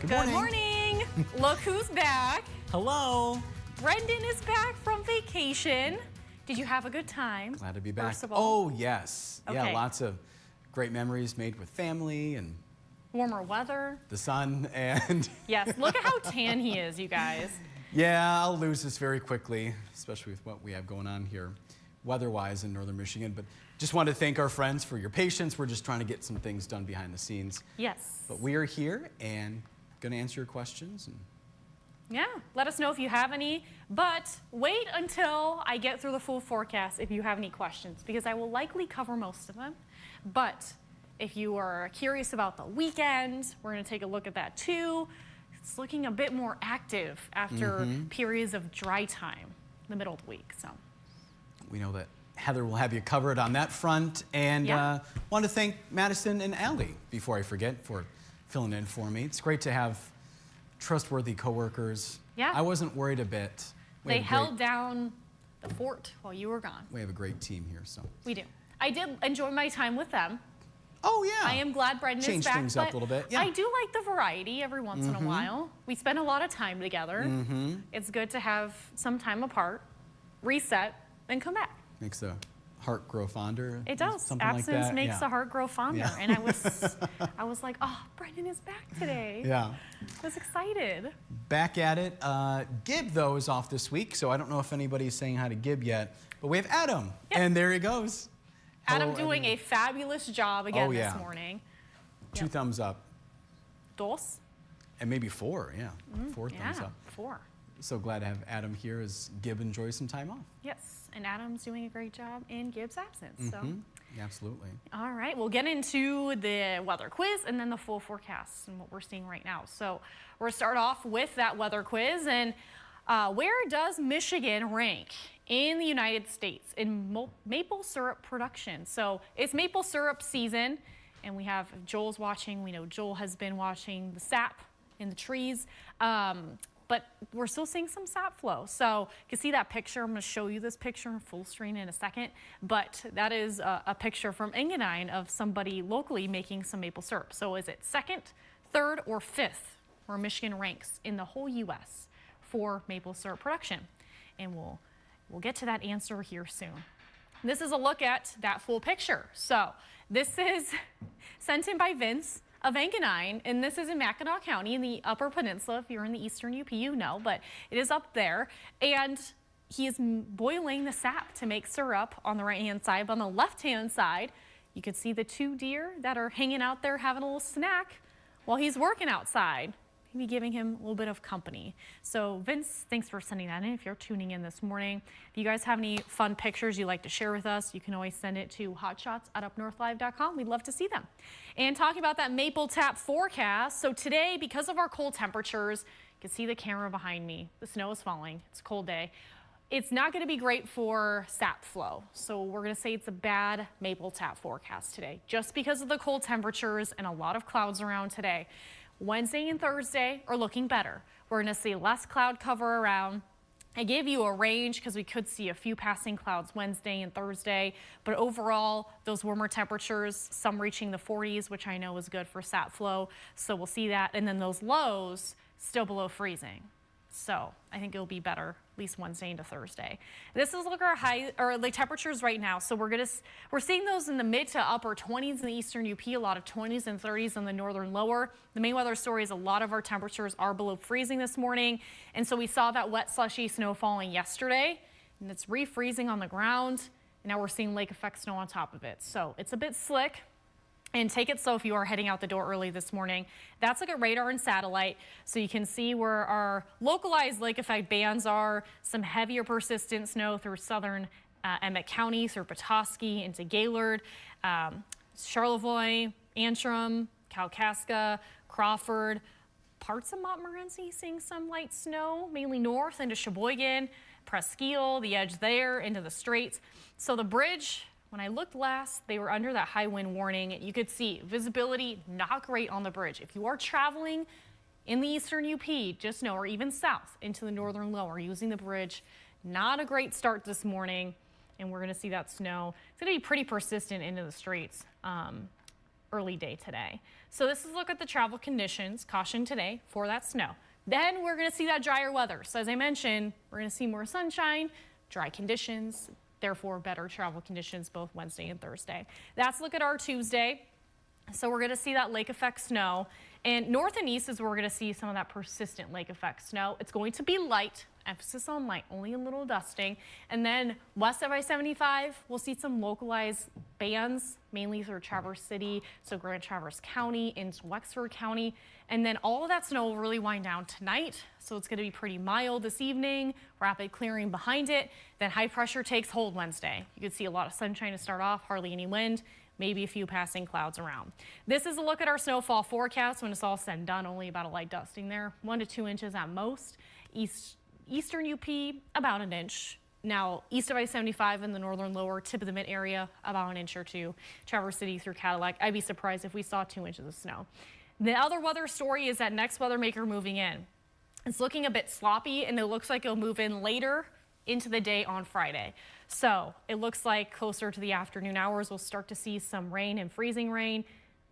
Good morning. Look who's back. Hello. Brendan is back from vacation. Did you have a good time? Glad to be back. First of all? Oh, yes. Okay. Yeah, lots of great memories made with family and Warmer weather. the sun and... Yes, look at how tan he is, you guys. Yeah, I'll lose this very quickly, especially with what we have going on here weather-wise in northern Michigan. But just want to thank our friends for your patience. We're just trying to get some things done behind the scenes. Yes. But we are here and going to answer your questions. And yeah, let us know if you have any, but wait until I get through the full forecast if you have any questions, because I will likely cover most of them. But if you are curious about the weekend, we're going to take a look at that too. It's looking a bit more active after periods of dry time in the middle of the week. So we know that Heather will have you covered on that front. And want to thank Madison and Allie, before I forget, for filling in for me. It's great to have trustworthy coworkers. Yeah. I wasn't worried a bit. They held down the fort while you were gone. We have a great team here, so. We do. I did enjoy my time with them. Oh, yeah. I am glad Brendan is back. Change things up a little bit. Yeah. I do like the variety every once in a while. We spend a lot of time together. It's good to have some time apart, reset, and come back. Makes the heart grow fonder. It does. Something Absence like that. makes the heart grow fonder. Yeah. And I was like, oh, Brendan is back today. Yeah. I was excited. Back at it. Gib, though, is off this week, so I don't know if anybody's saying hi to Gib yet. But we have Adam, and there he goes. Adam doing a fabulous job again this morning. Two thumbs up. Dos? And maybe four, yeah. Four thumbs up. 4. So glad to have Adam here as Gib enjoys some time off. Yes, and Adam's doing a great job in Gib's absence. So. Absolutely. All right, we'll get into the weather quiz and then the full forecast and what we're seeing right now. So we're going to start off with that weather quiz. And where does Michigan rank in the United States in maple syrup production? So it's maple syrup season, and we have, if Joel's watching, we know Joel has been watching the sap in the trees. But we're still seeing some sap flow. So you can see that picture. I'm going to show you this picture in full screen in a second. But that is a picture from Engadine of somebody locally making some maple syrup. So is it 2nd, 3rd, or 5th where Michigan ranks in the whole U.S. for maple syrup production? And we'll get to that answer here soon. This is a look at that full picture. So this is sent in by Vince of Engadine, and this is in Mackinac County in the Upper Peninsula. If you're in the Eastern UP, you know, but it is up there. And he is boiling the sap to make syrup on the right-hand side. But on the left-hand side, you can see the 2 deer that are hanging out there having a little snack while he's working outside. Maybe giving him a little bit of company. So Vince, thanks for sending that in if you're tuning in this morning. If you guys have any fun pictures you'd like to share with us, you can always send it to hotshots@upnorthlive.com. We'd love to see them. And talking about that maple tap forecast, so today, because of our cold temperatures, you can see the camera behind me. The snow is falling. It's a cold day. It's not going to be great for sap flow. So we're going to say it's a bad maple tap forecast today, just because of the cold temperatures and a lot of clouds around today. Wednesday and Thursday are looking better. We're going to see less cloud cover around. I gave you a range because we could see a few passing clouds Wednesday and Thursday, but overall, those warmer temperatures, some reaching the 40s, which I know is good for sap flow. So we'll see that. And then those lows still below freezing. So I think it'll be better, at least Wednesday into Thursday. This is look at our the temperatures right now. So we're seeing those in the mid to upper 20s in the Eastern UP, a lot of 20s and 30s in the northern lower. The main weather story is a lot of our temperatures are below freezing this morning. And so we saw that wet slushy snow falling yesterday, and it's refreezing on the ground. And now we're seeing lake effect snow on top of it. So it's a bit slick. And take it so if you are heading out the door early this morning. That's like a radar and satellite, so you can see where our localized lake effect bands are. Some heavier persistent snow through southern Emmett County, through Petoskey into Gaylord, Charlevoix, Antrim, Kalkaska, Crawford, parts of Montmorency seeing some light snow, mainly north into Sheboygan, Presqu'île, the edge there into the Straits. So the bridge, when I looked last, they were under that high wind warning. You could see visibility not great on the bridge. If you are traveling in the Eastern UP, just know, or even south into the northern lower using the bridge, not a great start this morning. And we're going to see that snow. It's going to be pretty persistent into the Straits. early day today. So this is a look at the travel conditions, caution today for that snow. Then we're going to see that drier weather. So as I mentioned, we're going to see more sunshine, dry conditions, therefore better travel conditions both Wednesday and Thursday. That's a look at our Tuesday. So we're going to see that lake effect snow. And north and east is where we're going to see some of that persistent lake effect snow. It's going to be light, emphasis on light, only a little dusting. And then west of I-75, we'll see some localized bands, mainly through Traverse City, so Grand Traverse County into Wexford County. And then all of that snow will really wind down tonight. So it's going to be pretty mild this evening, rapid clearing behind it. Then high pressure takes hold Wednesday. You can see a lot of sunshine to start off, hardly any wind. Maybe a few passing clouds around. This is a look at our snowfall forecast when it's all said and done. Only about a light dusting there, 1 to 2 inches at most. Eastern UP, about an inch. Now, east of I-75 in the northern lower tip of the mid area, about an inch or two. Traverse City through Cadillac, I'd be surprised if we saw 2 inches of snow. The other weather story is that next weather maker moving in. It's looking a bit sloppy, and it looks like it'll move in later into the day on Friday. So it looks like closer to the afternoon hours, we'll start to see some rain and freezing rain.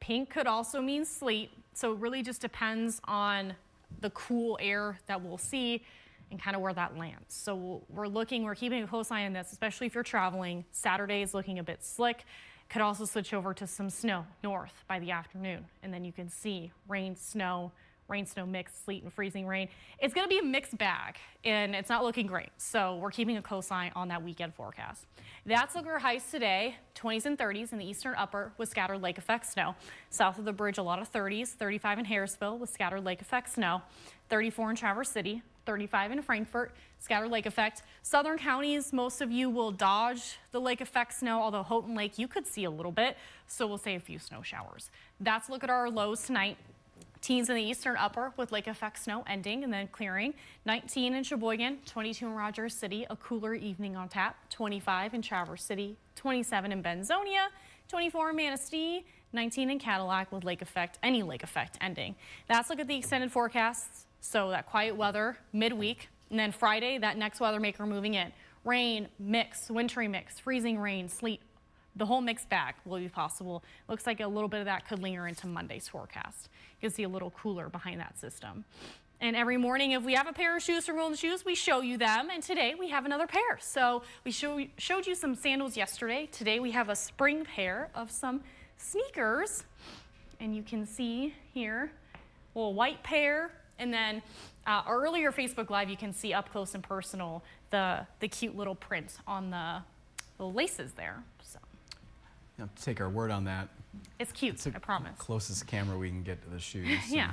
Pink could also mean sleet. So it really just depends on the cool air that we'll see and kind of where that lands. So we're keeping a close eye on this, especially if you're traveling. Saturday is looking a bit slick. Could also switch over to some snow north by the afternoon. And then you can see rain, snow mix, sleet and freezing rain. It's going to be a mixed bag, and it's not looking great. So we're keeping a close eye on that weekend forecast. That's look at our highs today, 20s and 30s in the eastern upper with scattered lake effect snow. South of the bridge, a lot of 30s, 35 in Harrisville with scattered lake effect snow, 34 in Traverse City, 35 in Frankfort, scattered lake effect. Southern counties, most of you will dodge the lake effect snow, although Houghton Lake you could see a little bit, so we'll say a few snow showers. That's a look at our lows tonight. Teens in the eastern upper with lake effect snow ending and then clearing. 19 in Sheboygan, 22 in Rogers City, a cooler evening on tap. 25 in Traverse City, 27 in Benzonia, 24 in Manistee, 19 in Cadillac with any lake effect ending. That's look at the extended forecasts. So that quiet weather midweek, and then Friday, that next weather maker moving in. Rain, mix, wintry mix, freezing rain, sleet. The whole mixed bag will be possible. Looks like a little bit of that could linger into Monday's forecast. You can see a little cooler behind that system. And every morning, if we have a pair of shoes from Golden Shoes, we show you them. And today we have another pair. So we showed you some sandals yesterday. Today we have a spring pair of some sneakers. And you can see here, a little white pair. And then our earlier Facebook Live, you can see up close and personal the cute little print on the laces there. So. You have to take our word on that. It's cute, I promise. Closest camera we can get to the shoes. Yeah.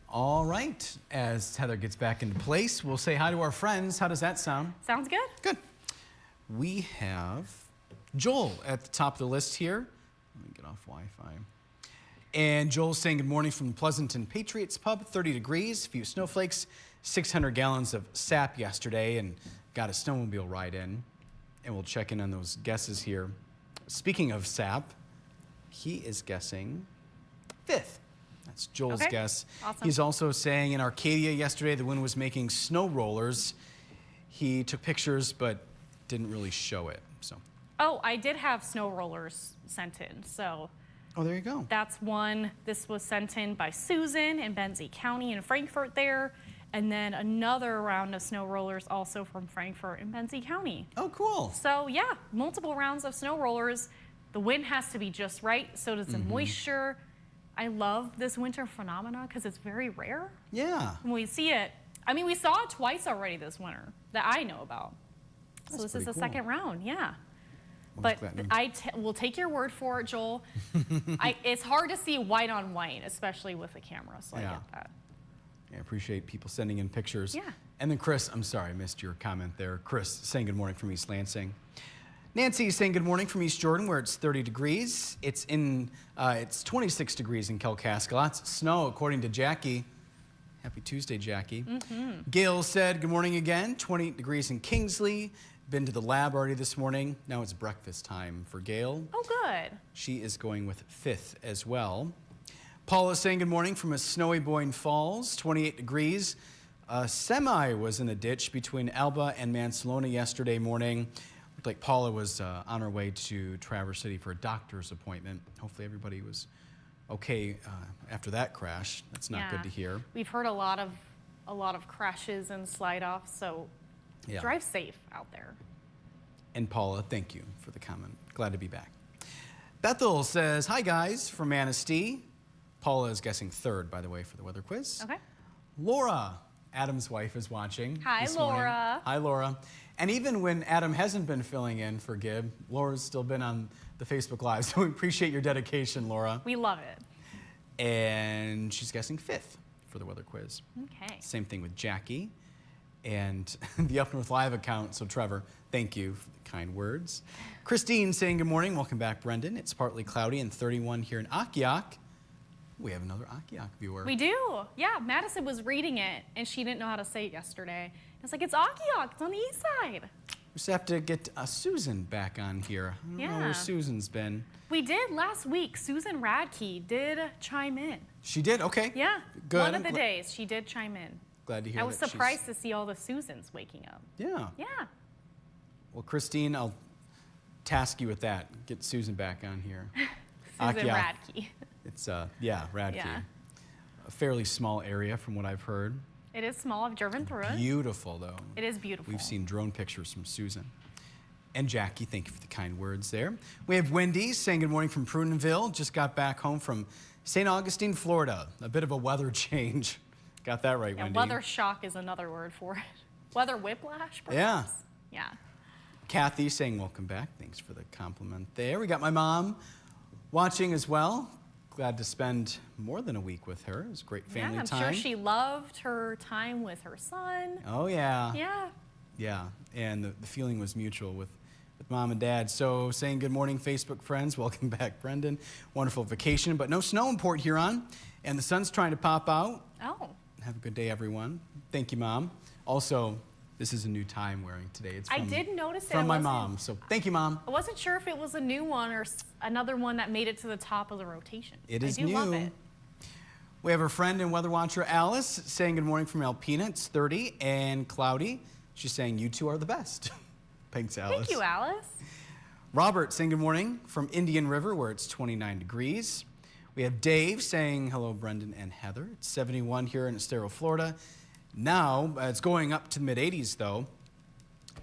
All right. As Heather gets back into place, we'll say hi to our friends. How does that sound? Sounds good. Good. We have Joel at the top of the list here. Let me get off Wi-Fi. And Joel's saying good morning from Pleasanton Patriots Pub, 30 degrees, a few snowflakes, 600 gallons of sap yesterday, and got a snowmobile ride in. And we'll check in on those guesses here. Speaking of sap, he is guessing 5th. That's Joel's guess. Awesome. He's also saying in Arcadia yesterday the wind was making snow rollers. He took pictures but didn't really show it. So. Oh, I did have snow rollers sent in, so. Oh, there you go. That's one. This was sent in by Susan in Benzie County in Frankfort there. And then another round of snow rollers also from Frankfort in Benzie County. Oh, cool. So yeah, multiple rounds of snow rollers. The wind has to be just right. So does the moisture. I love this winter phenomena because it's very rare. Yeah. When we see it, I mean, we saw it twice already this winter that I know about. So this is the second round, yeah. But I will take your word for it, Joel. It's hard to see white on white, especially with a camera, so I get that. I appreciate people sending in pictures. Yeah. And then Chris, I'm sorry, I missed your comment there. Chris saying good morning from East Lansing. Nancy is saying good morning from East Jordan, where it's 30 degrees. It's 26 degrees in Kalkaska. Lots of snow, according to Jackie. Happy Tuesday, Jackie. Gail said good morning again, 20 degrees in Kingsley. Been to the lab already this morning. Now it's breakfast time for Gail. Oh, good. She is going with 5th as well. Paula is saying good morning from a snowy Boyne Falls, 28 degrees. A semi was in a ditch between Alba and Mansalona yesterday morning. We Looked like Paula was on her way to Traverse City for a doctor's appointment. Hopefully everybody was okay after that crash. That's not good to hear. We've heard a lot of crashes and slide-offs, so drive safe out there. And Paula, thank you for the comment. Glad to be back. Bethel says, hi guys, from Manistee. Paula is guessing third, by the way, for the weather quiz. Okay. Laura, Adam's wife, is watching. Hi, Laura. Hi, Laura. And even when Adam hasn't been filling in for Gib, Laura's still been on the Facebook Live, so we appreciate your dedication, Laura. We love it. And she's guessing fifth for the weather quiz. Okay. Same thing with Jackie and the Up North Live account. So Trevor, thank you for the kind words. Christine saying good morning. Welcome back, Brendan. It's partly cloudy and 31 here in Akiak. We have another Akiak viewer. We do. Yeah, Madison was reading it, and she didn't know how to say it yesterday. It's like, it's Akiak. It's on the east side. We just have to get Susan back on here. I don't know where Susan's been. We did last week. Susan Radke did chime in. She did? Okay. Yeah. Good. One of the days she did chime in. Glad to hear I that. was surprised to see all the Susans waking up. Yeah. Yeah. Well, Christine, I'll task you with that. Get Susan back on here. Susan Radke. It's, Radke. Yeah. A fairly small area from what I've heard. It is small. I've driven through it. Beautiful, though. It is beautiful. We've seen drone pictures from Susan. And Jackie, thank you for the kind words there. We have Wendy saying good morning from Prudenville. Just got back home from St. Augustine, Florida. A bit of a weather change. Got that right, Wendy. Weather shock is another word for it. Weather whiplash, perhaps? Yeah. Yeah. Kathy saying welcome back. Thanks for the compliment there. We got my mom watching as well. Glad to spend more than a week with her. It was great family time. I'm sure she loved her time with her son. Oh, yeah. Yeah. Yeah, and the feeling was mutual with Mom and Dad. So saying good morning, Facebook friends. Welcome back, Brendan. Wonderful vacation, but no snow in Port Huron, and the sun's trying to pop out. Oh. Have a good day, everyone. Thank you, Mom. Also, this is a new tie I'm wearing today. It's from, I did notice it. From my mom, so thank you, Mom. I wasn't sure if it was a new one or another one that made it to the top of the rotation. It is new. I do love it. We have our friend and weather watcher, Alice, saying good morning from Alpena. It's 30 and cloudy. She's saying you two are the best. Thanks, Alice. Thank you, Alice. Robert saying good morning from Indian River, where it's 29 degrees. We have Dave saying hello, Brendan and Heather. It's 71 here in Estero, Florida. Now, it's going up to the mid-80s, though.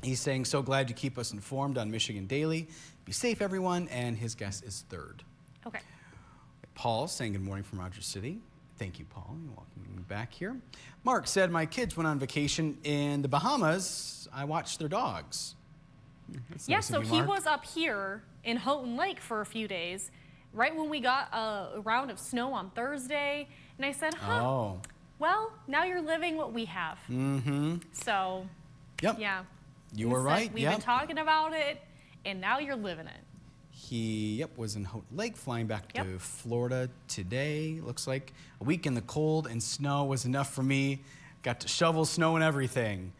He's saying, so glad you keep us informed on Michigan Daily. Be safe, everyone, and his guess is third. Okay. Paul saying good morning from Rogers City. Thank you, Paul. You're welcome back here. Mark said, my kids went on vacation in the Bahamas. I watched their dogs. That's Yeah, nice so of you, he Mark. was up here in Houghton Lake for a few days, right when we got a round of snow on Thursday. And I said, well, now you're living what we have. Mm-hmm. So, yep. Yeah. You were right. We've been talking about it, and now you're living it. He, was in Houghton Lake, flying back to Florida today. Looks like a week in the cold and snow was enough for me. Got to shovel snow and everything.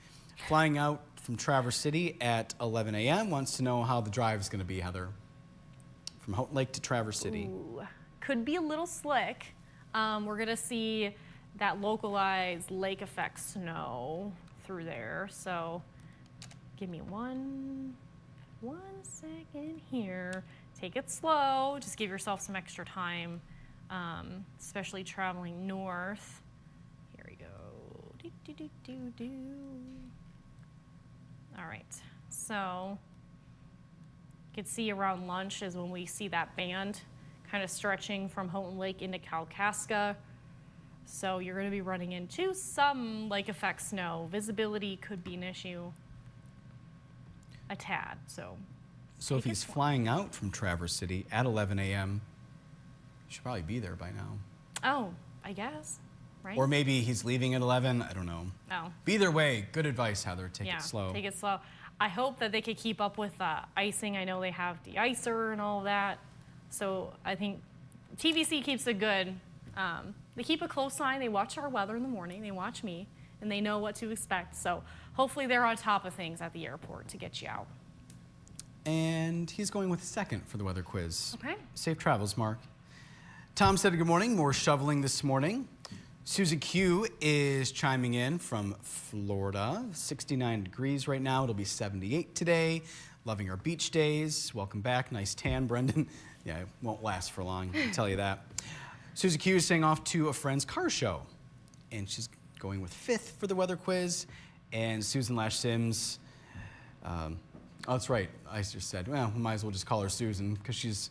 Flying out from Traverse City at 11 a.m. Wants to know how the drive is going to be, Heather. From Houghton Lake to Traverse City. Ooh, could be a little slick. We're going to see that localized lake effect snow through there. So give me one second here. Take it slow. Just give yourself some extra time, especially traveling north. Here we go. All right. So you can see around lunch is when we see that band kind of stretching from Houghton Lake into Kalkaska. So you're going to be running into some lake effect snow. Visibility could be an issue. A tad, so if he's flying out from Traverse City at 11 a.m., he should probably be there by now. Oh, I guess, right? Or maybe he's leaving at 11. I don't know. Oh. But either way, good advice, Heather. Take it slow. Take it slow. I hope that they could keep up with icing. I know they have de-icer and all that. So I think TVC keeps it good. They keep a close eye. They watch our weather in the morning. They watch me, and they know what to expect. So hopefully they're on top of things at the airport to get you out. And he's going with second for the weather quiz. Okay. Safe travels, Mark. Tom said good morning. More shoveling this morning. Susie Q is chiming in from Florida. 69 degrees right now. It'll be 78 today. loving our beach days. Welcome back. Nice tan, Brendan. Yeah, it won't last for long, I can tell you that. Susie Q is saying off to a friend's car show, and she's going with 5th for the weather quiz. And Susan Lash Sims, oh, that's right. I just said, well, we might as well just call her Susan because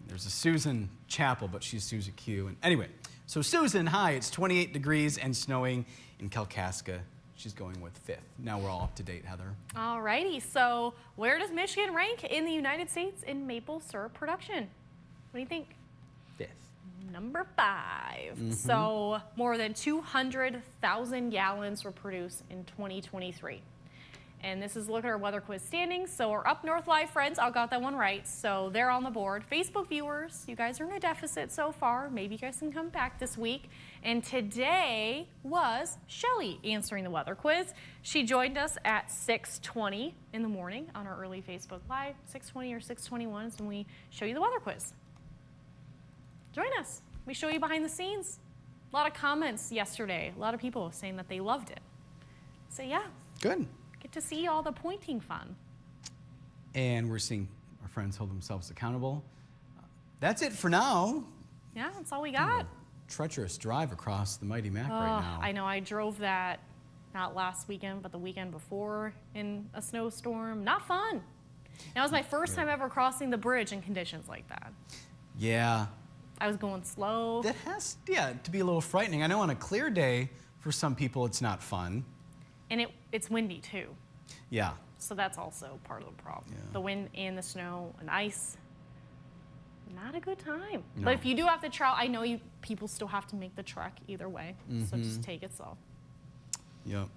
there's a Susan Chapel, but she's Susie Q. And anyway, so Susan, hi, it's 28 degrees and snowing in Kalkaska. She's going with 5th. Now we're all up to date, Heather. All righty, so where does Michigan rank in the United States in maple syrup production? What do you think? 5th. Number 5. So more than 200,000 gallons were produced in 2023. And this is a look at our weather quiz standings. So our Up North Live friends, I got that one right. So they're on the board. Facebook viewers, you guys are in a deficit so far. Maybe you guys can come back this week. And today was Shelly answering the weather quiz. She joined us at 6:20 in the morning on our early Facebook Live. 6:20 or 6:21 is when we show you the weather quiz. Join us. We show you behind the scenes. A lot of comments yesterday. A lot of people saying that they loved it. So yeah. Good. Get to see all the pointing fun. And we're seeing our friends hold themselves accountable. That's it for now. Yeah, that's all we got. Treacherous drive across the mighty Mac right now. I know, I drove that not last weekend, but the weekend before in a snowstorm. Not fun. That was my first time ever crossing the bridge in conditions like that. Yeah. I was going slow. That has, to be a little frightening. I know on a clear day, for some people, it's not fun. And it's windy too. Yeah. So that's also part of the problem. Yeah. The wind and the snow and ice. Not a good time. No. But if you do have to travel, I know people still have to make the trek either way. So just take it slow. Yep.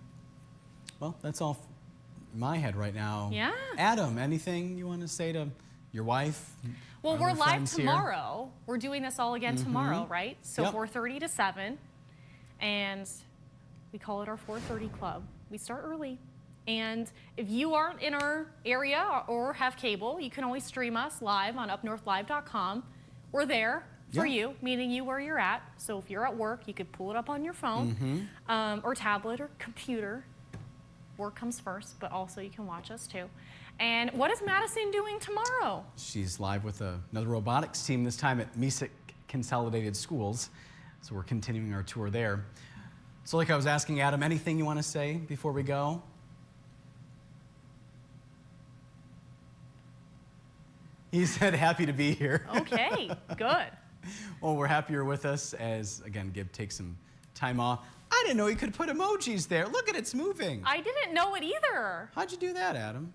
Well, that's all in my head right now. Yeah. Adam, anything you want to say to your wife? Well, we're other live friends here? tomorrow. We're doing this all again tomorrow, right? So 4:30 to 7. And we call it our 4:30 club. We start early. And if you aren't in our area or have cable, you can always stream us live on upnorthlive.com. We're there for you, meeting you where you're at. So if you're at work, you could pull it up on your phone or tablet or computer. Work comes first, but also you can watch us too. And what is Madison doing tomorrow? She's live with another robotics team, this time at MESIC Consolidated Schools. So we're continuing our tour there. So like I was asking Adam, anything you want to say before we go? He said happy to be here. Okay, good. Well, we're happy you're with us as, again, Gib takes some time off. I didn't know you could put emojis there. Look at it, it's moving. I didn't know it either. How'd you do that, Adam?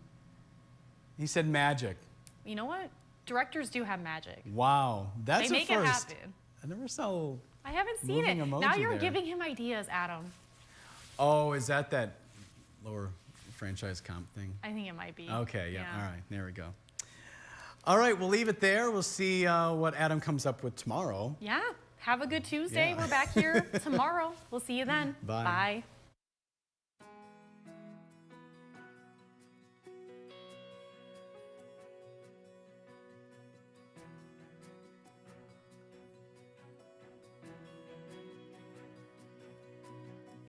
He said magic. You know what? Directors do have magic. Wow, that's They a make first. it happen. I never saw I haven't seen moving it. emoji Now you're there. giving him ideas, Adam. Oh, is that lower franchise comp thing? I think it might be. Okay, yeah. All right, there we go. All right, we'll leave it there. We'll see what Adam comes up with tomorrow. Yeah. Have a good Tuesday. Yeah. We're back here tomorrow. We'll see you then. Bye. Bye.